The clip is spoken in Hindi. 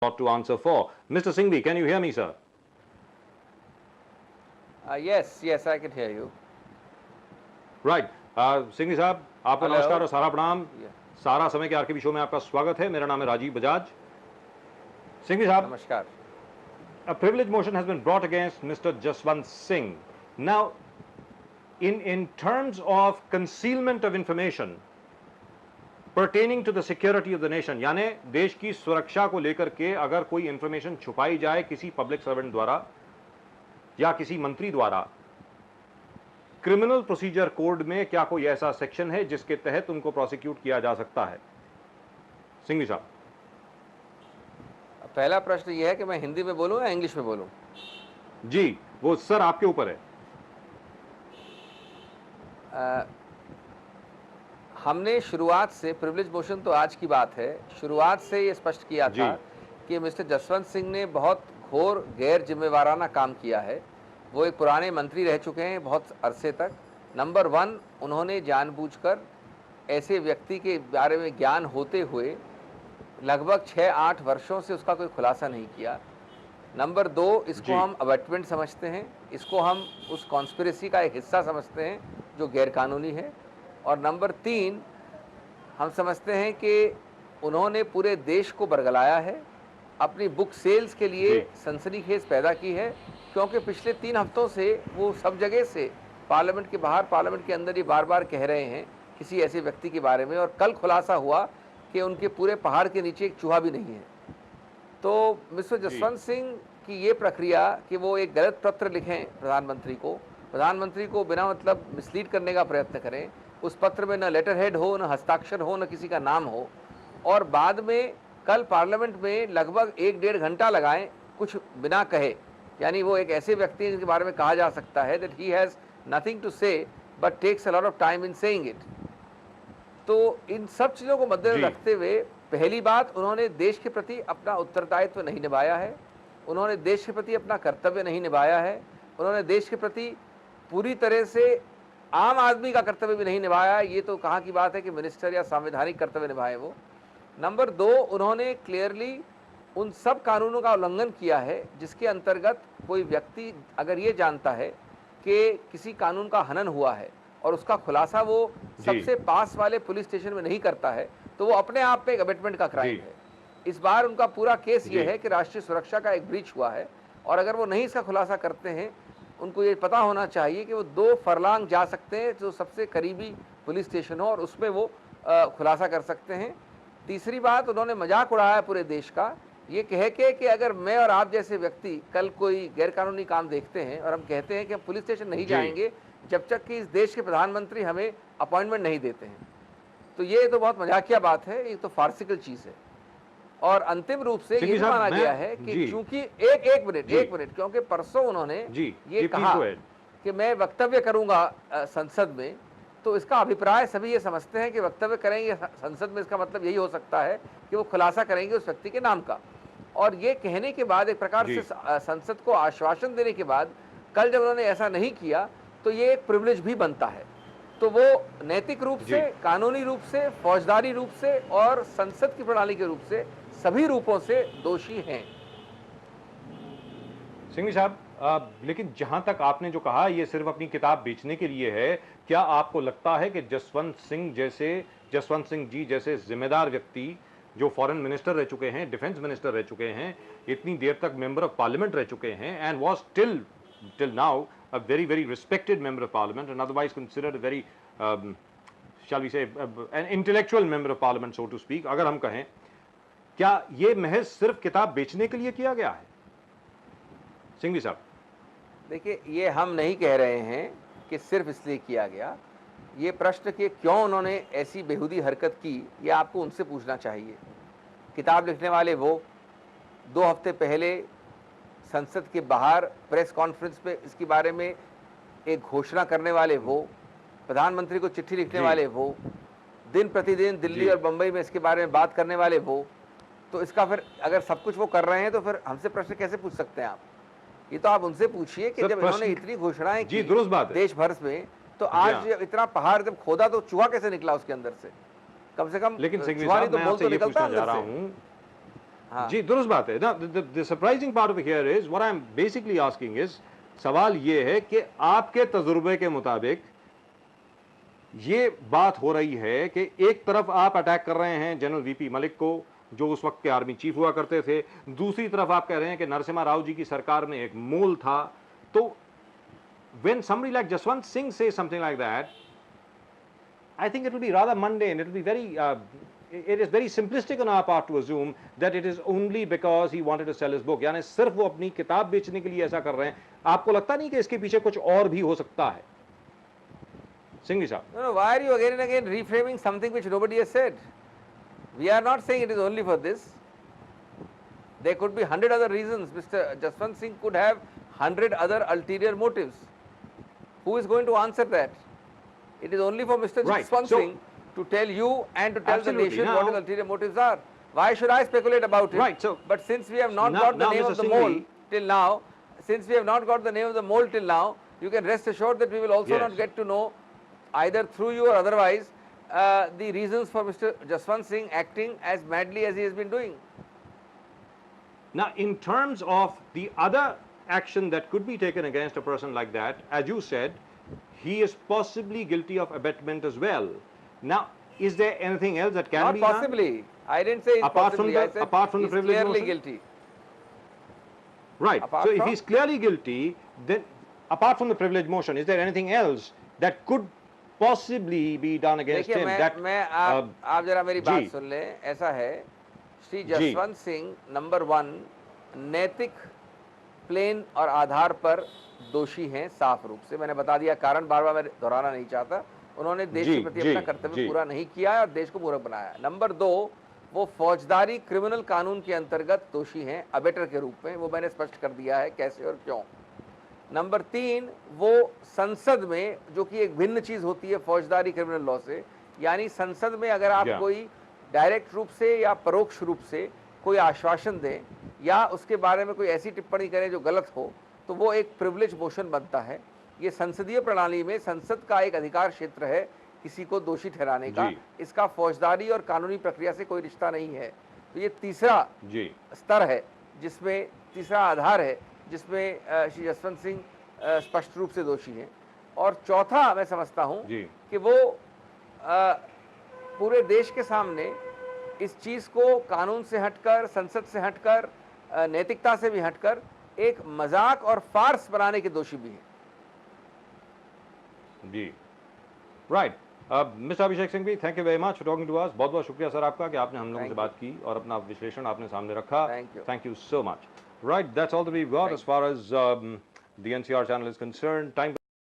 lot to answer for. Mr. Singhvi, can you hear me, sir? Yes, I can hear you. Right. Singhvi साहब, आपको Hello. नमस्कार और सारा प्रणाम। Yeah. सारा समय के आरकेबी शो में आपका स्वागत है। मेरा नाम है राजीव बजाज। सिंघवी साहब, नमस्कार। a privilege motion has been brought against Mr. Jaswant Singh. Now, in terms of concealment of information pertaining to the security of the nation, यानी देश की सुरक्षा को लेकर के अगर कोई इंफॉर्मेशन छुपाई जाए किसी पब्लिक सर्वेंट द्वारा या किसी मंत्री द्वारा, क्रिमिनल प्रोसीजर कोड में क्या कोई ऐसा सेक्शन है जिसके तहत उनको प्रोसिक्यूट किया जा सकता है? सिंघवी साहब, पहला प्रश्न यह है कि मैं हिंदी में बोलूं या इंग्लिश में बोलूं? जी, वो सर आपके ऊपर है। हमने शुरुआत से, प्रिविलेज मोशन तो आज की बात है, शुरुआत से ये स्पष्ट किया था कि मिस्टर जसवंत सिंह ने बहुत घोर गैर जिम्मेवाराना काम किया है। वो एक पुराने मंत्री रह चुके हैं बहुत अरसे तक। नंबर 1, उन्होंने जानबूझकर ऐसे व्यक्ति के बारे में ज्ञान होते हुए लगभग 6-8 वर्षों से उसका कोई खुलासा नहीं किया। नंबर 2, इसको हम अबेटमेंट समझते हैं, इसको हम उस कॉन्स्पिरेसी का एक हिस्सा समझते हैं जो गैरकानूनी है। और नंबर 3, हम समझते हैं कि उन्होंने पूरे देश को बरगलाया है, अपनी बुक सेल्स के लिए सनसनीखेज पैदा की है, क्योंकि पिछले 3 हफ्तों से वो सब जगह से, पार्लियामेंट के बाहर, पार्लियामेंट के अंदर ही बार बार कह रहे हैं किसी ऐसे व्यक्ति के बारे में। और कल खुलासा हुआ कि उनके पूरे पहाड़ के नीचे एक चूहा भी नहीं है। तो मिस्टर जसवंत सिंह की ये प्रक्रिया कि वो एक गलत पत्र लिखें प्रधानमंत्री को बिना मतलब मिसलीड करने का प्रयत्न करें, उस पत्र में न लेटर हेड हो, न हस्ताक्षर हो, न किसी का नाम हो, और बाद में कल पार्लियामेंट में लगभग 1-1.5 घंटा लगाएं कुछ बिना कहे। यानी वो एक ऐसे व्यक्ति हैं जिनके बारे में कहा जा सकता है that he has nothing to say but takes a lot of time in saying it. तो इन सब चीज़ों को मद्देनजर रखते हुए, पहली बात, उन्होंने देश के प्रति अपना उत्तरदायित्व नहीं निभाया है, उन्होंने देश के प्रति अपना कर्तव्य नहीं निभाया है, उन्होंने देश के प्रति पूरी तरह से आम आदमी का कर्तव्य भी नहीं निभाया है। ये तो कहाँ की बात है कि मिनिस्टर या संवैधानिक कर्तव्य निभाए वो। नंबर 2, उन्होंने क्लियरली उन सब कानूनों का उल्लंघन किया है जिसके अंतर्गत कोई व्यक्ति अगर ये जानता है कि किसी कानून का हनन हुआ है और उसका खुलासा वो सबसे पास वाले पुलिस स्टेशन में नहीं करता है, तो वो अपने आप में एक अबेटमेंट का क्राइम है। इस बार उनका पूरा केस ये है कि राष्ट्रीय सुरक्षा का एक ब्रीच हुआ है, और अगर वो नहीं इसका खुलासा करते हैं, उनको ये पता होना चाहिए कि वो 2 फरलांग जा सकते हैं जो सबसे करीबी पुलिस स्टेशन हो, और उसमें वो खुलासा कर सकते हैं। तीसरी बात, उन्होंने मजाक उड़ाया पूरे देश का, ये कह के कि अगर मैं और आप जैसे व्यक्ति कल कोई गैरकानूनी काम देखते हैं और हम कहते हैं कि हम पुलिस स्टेशन नहीं जाएंगे जब तक कि इस देश के प्रधानमंत्री हमें अपॉइंटमेंट नहीं देते हैं, तो ये तो बहुत मजाकिया बात है, ये तो फार्सिकल चीज़ है। और अंतिम रूप से ये माना गया है कि चूंकि एक मिनट, क्योंकि परसों उन्होंने ये कहा कि मैं वक्तव्य करूंगा संसद में, तो इसका अभिप्राय सभी ये समझते हैं कि वक्तव्य करेंगे संसद में, इसका मतलब यही हो सकता है कि वो खुलासा करेंगे उस व्यक्ति के नाम का। और ये कहने के बाद, एक प्रकार से संसद को आश्वासन देने के बाद, कल जब उन्होंने ऐसा नहीं किया तो ये एक प्रिविलेज भी बनता है। तो वो नैतिक रूप से, कानूनी रूप से, फौजदारी रूप से और संसद की प्रणाली के रूप से, सभी रूपों से दोषी हैं। सिंघवी साहब, लेकिन जहां तक आपने जो कहा, ये सिर्फ अपनी किताब बेचने के लिए है। क्या आपको लगता है कि जसवंत सिंह जी जैसे जिम्मेदार व्यक्ति जो फॉरेन मिनिस्टर रह चुके हैं, डिफेंस मिनिस्टर रह चुके हैं, इतनी देर तक मेंबर ऑफ पार्लियामेंट रह चुके हैं, and was till now a very respected member of parliament and otherwise considered a very shall we say an intellectual member of parliament, so to speak, अगर हम कहें, क्या ये महज सिर्फ किताब बेचने के लिए किया गया है? सिंघवी साहब, देखिए, ये हम नहीं कह रहे हैं कि सिर्फ इसलिए किया गया। ये प्रश्न कि क्यों उन्होंने ऐसी बेहुदी हरकत की, ये आपको उनसे पूछना चाहिए। किताब लिखने वाले वो 2 हफ्ते पहले संसद के बाहर प्रेस कॉन्फ्रेंस में इसके बारे में एक घोषणा करने वाले वो, प्रधानमंत्री को चिट्ठी लिखने वाले वो, दिन प्रतिदिन दिल्ली और बंबई में इसके बारे में बात करने वाले वो। तो इसका फिर अगर सब कुछ वो कर रहे हैं तो फिर हमसे प्रश्न कैसे पूछ सकते हैं आप? ये तो आप उनसे पूछिए कि जब इन्होंने इतनी घोषणाएं की देश भर में, तो आज इतना पहाड़ जब खोदा तो चूहा कैसे निकला उसके अंदर से? कम से कम लेकिन सिंघवी साहब, मैं आपसे ये पूछना चाह रहा हूं हाँ। जी, दुरुस्त बात है। Now, the surprising part over here is what I'm basically asking is, सवाल ये है कि आपके तजुर्बे के मुताबिक ये बात हो रही है कि एक तरफ आप अटैक कर रहे हैं जनरल वीपी मलिक को, जो उस वक्त के आर्मी चीफ हुआ करते थे, दूसरी तरफ आप कह रहे हैं कि नरसिम्हा राव जी की सरकार में एक मोल था। तो when somebody like Jaswant Singh says something like that, I think it will be rather mundane. It will be very, it is very simplistic on our part to assume that it is only because he wanted to sell his book. यानी सिर्फ वो अपनी किताब बेचने के लिए ऐसा कर रहे हैं। आपको लगता नहीं कि इसके पीछे कुछ और भी हो सकता है? सिंघवी साहब। No, why are you again and again reframing something which nobody has said? We are not saying it is only for this. There could be 100 other reasons. Mr. Jaswant Singh could have 100 other ulterior motives. Who is going to answer that? It is only for Mr. Right. Jaswant So- Singh to tell you and to tell Absolutely. the nation Now- what his ulterior motives are. Why should I speculate about it? Right, so- but since we have not Now- got the now, name Mr. of the Singhvi- mole till now, since we have not got the name of the mole till now, you can rest assured that we will also Yes. not get to know, either through you or otherwise, the reasons for Mr. Jaswant Singh acting as madly as he has been doing. Now, in terms of the other action that could be taken against a person like that, as you said, he is possibly guilty of abetment as well. Now, is there anything else that can Not be done? possibly. I didn't say it's Apart from possibly. the- I said apart from the he's privilege clearly motion? guilty. Right. Apart So, if from- he's clearly guilty, then apart from the privilege motion, is there anything else that could possibly be done against देखिए him? मैं आप जरा मेरी बात जी। सुन लें। ऐसा है, श्री जी। जसवंत सिंह नंबर 1 नैतिक प्लेन और आधार पर दोषी हैं साफ रूप से। मैंने बता दिया कारण, बार बार मैं दोहराना नहीं चाहता। उन्होंने देश जी, के प्रति जी, अपना कर्तव्य जी। पूरा नहीं किया है और देश को मूर्ख बनाया है। नंबर 2 वो फौजदारी क्रिमिनल कानून के अंतर्गत दोषी हैं अबेटर के रूप में, वो मैंने स्पष्ट कर दिया है कैसे और क्यों। नंबर 3 वो संसद में, जो कि एक भिन्न चीज होती है फौजदारी क्रिमिनल लॉ से, यानी संसद में अगर आप Yeah. कोई डायरेक्ट रूप से या परोक्ष रूप से कोई आश्वासन दें या उसके बारे में कोई ऐसी टिप्पणी करें जो गलत हो, तो वो एक प्रिविलेज मोशन बनता है। ये संसदीय प्रणाली में संसद का एक अधिकार क्षेत्र है किसी को दोषी ठहराने का। जी। इसका फौजदारी और कानूनी प्रक्रिया से कोई रिश्ता नहीं है। तो ये तीसरा जी। स्तर है जिसमें, तीसरा आधार है जिसमें श्री जसवंत सिंह स्पष्ट रूप से दोषी हैं। और चौथा मैं समझता हूं जी। कि वो पूरे देश के सामने इस चीज को कानून से हटकर, संसद से हटकर, नैतिकता से भी हटकर एक मजाक और फार्स बनाने के दोषी भी हैं। जी। Right. Mister Abhishek Singhvi, thank you very much for talking to us. बहुत बहुत शुक्रिया सर आपका कि आपने हम लोगों से Thank बात की और अपना विश्लेषण आपने सामने रखा। Thank you. Thank you so much. Right, that's all that we got Thank as far as the NCR channel is concerned. Time